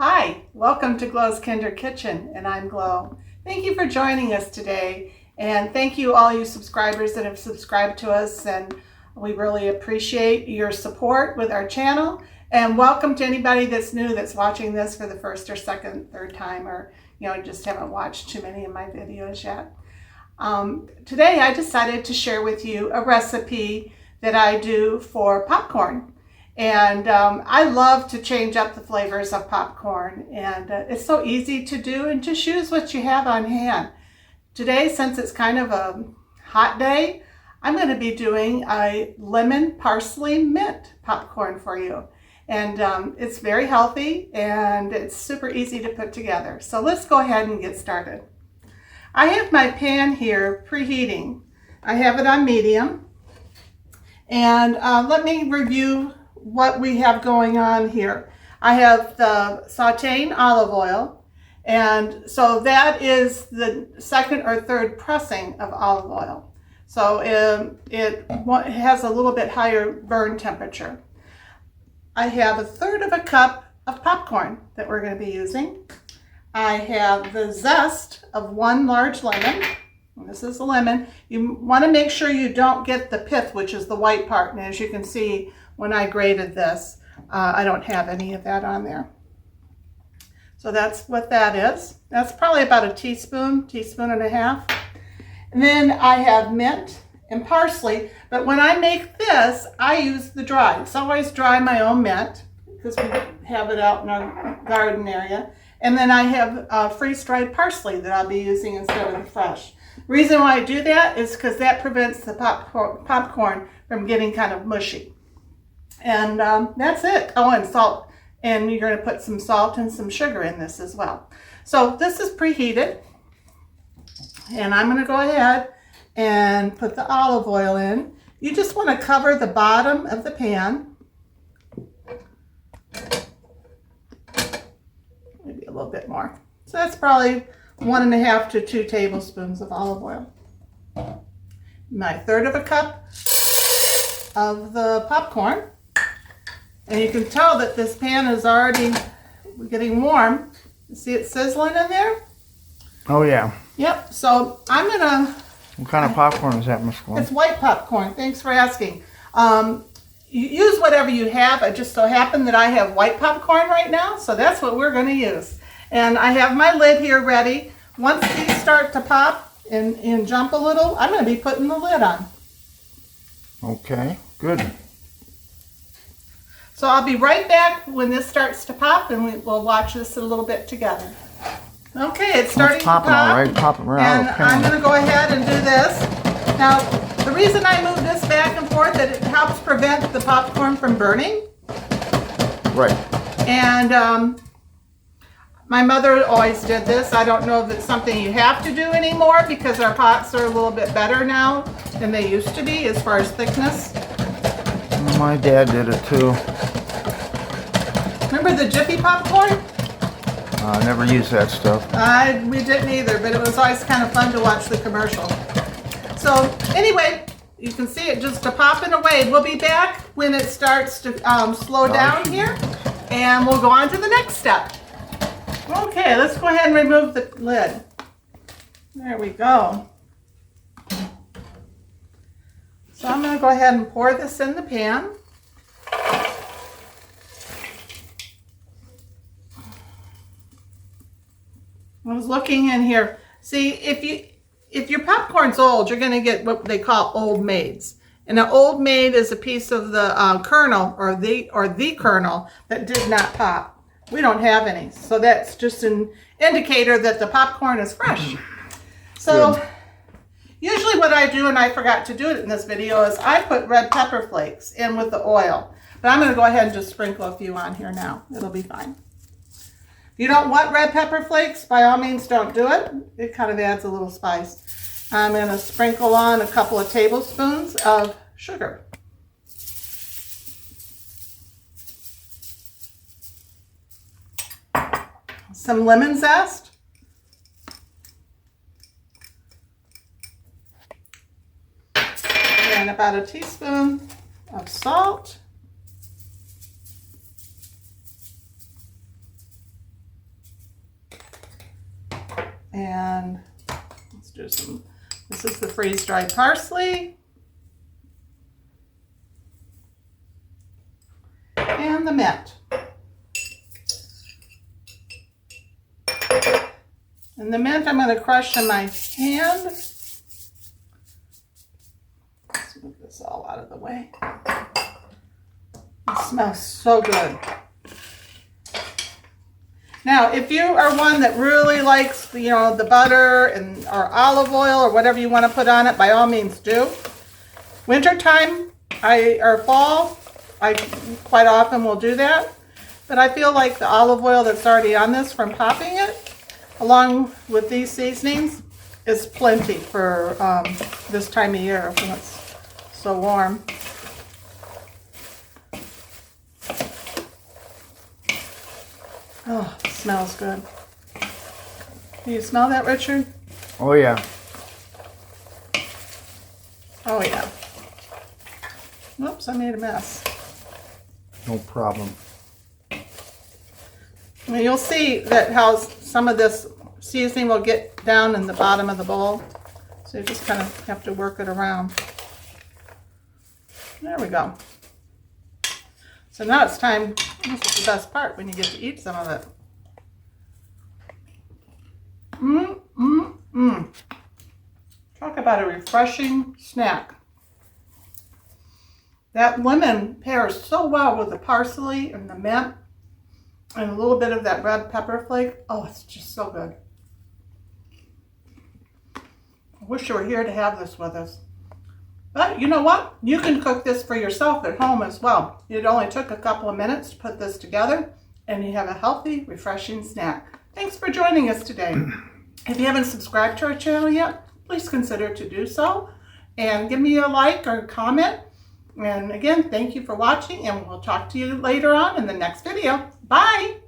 Hi, welcome to Glow's Kinder Kitchen, and I'm Glow. Thank you for joining us today, and thank you all you subscribers that have subscribed to us, and we really appreciate your support with our channel. And welcome to anybody that's new that's watching this for the first or second, third time, or just haven't watched too many of my videos yet. Today I decided to share with you a recipe that I do for popcorn. And I love to change up the flavors of popcorn, and it's so easy to do, and just use what you have on hand. Today, since it's kind of a hot day, I'm going to be doing a lemon parsley mint popcorn for you. And it's very healthy, and it's super easy to put together. So let's go ahead and get started. I have my pan here preheating. I have it on medium. And let me review what we have going on here. I have the sauteing olive oil, and so that is the second or third pressing of olive oil. So it has a little bit higher burn temperature. I have a third of a cup of popcorn that we're going to be using. I have the zest of one large lemon. This is a lemon. You want to make sure you don't get the pith, which is the white part. And as you can see, when I grated this, I don't have any of that on there. So that's what that is. That's probably about a teaspoon and a half. And then I have mint and parsley. But when I make this, I use the dried. So I always dry my own mint because we have it out in our garden area. And then I have freeze-dried parsley that I'll be using instead of the fresh. The reason why I do that is because that prevents the popcorn from getting kind of mushy. And that's it. Oh, and salt. And you're going to put some salt and some sugar in this as well. So this is preheated. And I'm going to go ahead and put the olive oil in. You just want to cover the bottom of the pan. Maybe a little bit more. So that's probably 1.5 to 2 tablespoons of olive oil. My third of a cup of the popcorn. And you can tell that this pan is already getting warm. You see it sizzling in there? Oh yeah. Yep, so I'm gonna... What kind of popcorn is that, Miss Glenn? It's white popcorn, thanks for asking. You use whatever you have. It just so happened that I have white popcorn right now, so that's what we're gonna use. And I have my lid here ready. Once these start to pop and jump a little, I'm gonna be putting the lid on. Okay, good. So I'll be right back when this starts to pop, and we'll watch this a little bit together. Okay, it's starting to pop. All right, popping right out of the pan. I'm going to go ahead and do this. Now, the reason I move this back and forth is it helps prevent the popcorn from burning. Right. And my mother always did this. I don't know if it's something you have to do anymore because our pots are a little bit better now than they used to be as far as thickness. My dad did it too. Remember the Jiffy popcorn? I never used that stuff. We didn't either, but it was always kind of fun to watch the commercial. So anyway, you can see it just popping away. We'll be back when it starts to slow down here, and we'll go on to the next step. Okay, let's go ahead and remove the lid. There we go. So I'm going to go ahead and pour this in the pan. I was looking in here. See, if your popcorn's old, you're going to get what they call old maids. And an old maid is a piece of the kernel or the kernel that did not pop. We don't have any, so that's just an indicator that the popcorn is fresh. So. Good. Usually what I do, and I forgot to do it in this video, is I put red pepper flakes in with the oil. But I'm going to go ahead and just sprinkle a few on here now. It'll be fine. If you don't want red pepper flakes, by all means don't do it. It kind of adds a little spice. I'm going to sprinkle on a couple of tablespoons of sugar. Some lemon zest. And about a teaspoon of salt. And let's do some, this is the freeze-dried parsley. And the mint. And the mint I'm going to crush in my hand. Let's move this all out of the way. It smells so good. Now, if you are one that really likes, the butter and or olive oil or whatever you want to put on it, by all means do. Wintertime or fall, I quite often will do that. But I feel like the olive oil that's already on this from popping it, along with these seasonings, is plenty for this time of year when it's so warm. Oh, it smells good. Can you smell that, Richard? Oh yeah. Oh yeah. Whoops, I made a mess. No problem. Now you'll see that how some of this seasoning will get down in the bottom of the bowl. So you just kind of have to work it around. There we go. So now it's time, this is the best part, when you get to eat some of it. Talk about a refreshing snack. That lemon pairs so well with the parsley and the mint and a little bit of that red pepper flake. Oh, it's just so good. I wish you were here to have this with us. But you know what? You can cook this for yourself at home as well. It only took a couple of minutes to put this together, and you have a healthy, refreshing snack. Thanks for joining us today. If you haven't subscribed to our channel yet, please consider to do so. And give me a like or comment. And again, thank you for watching, and we'll talk to you later on in the next video. Bye!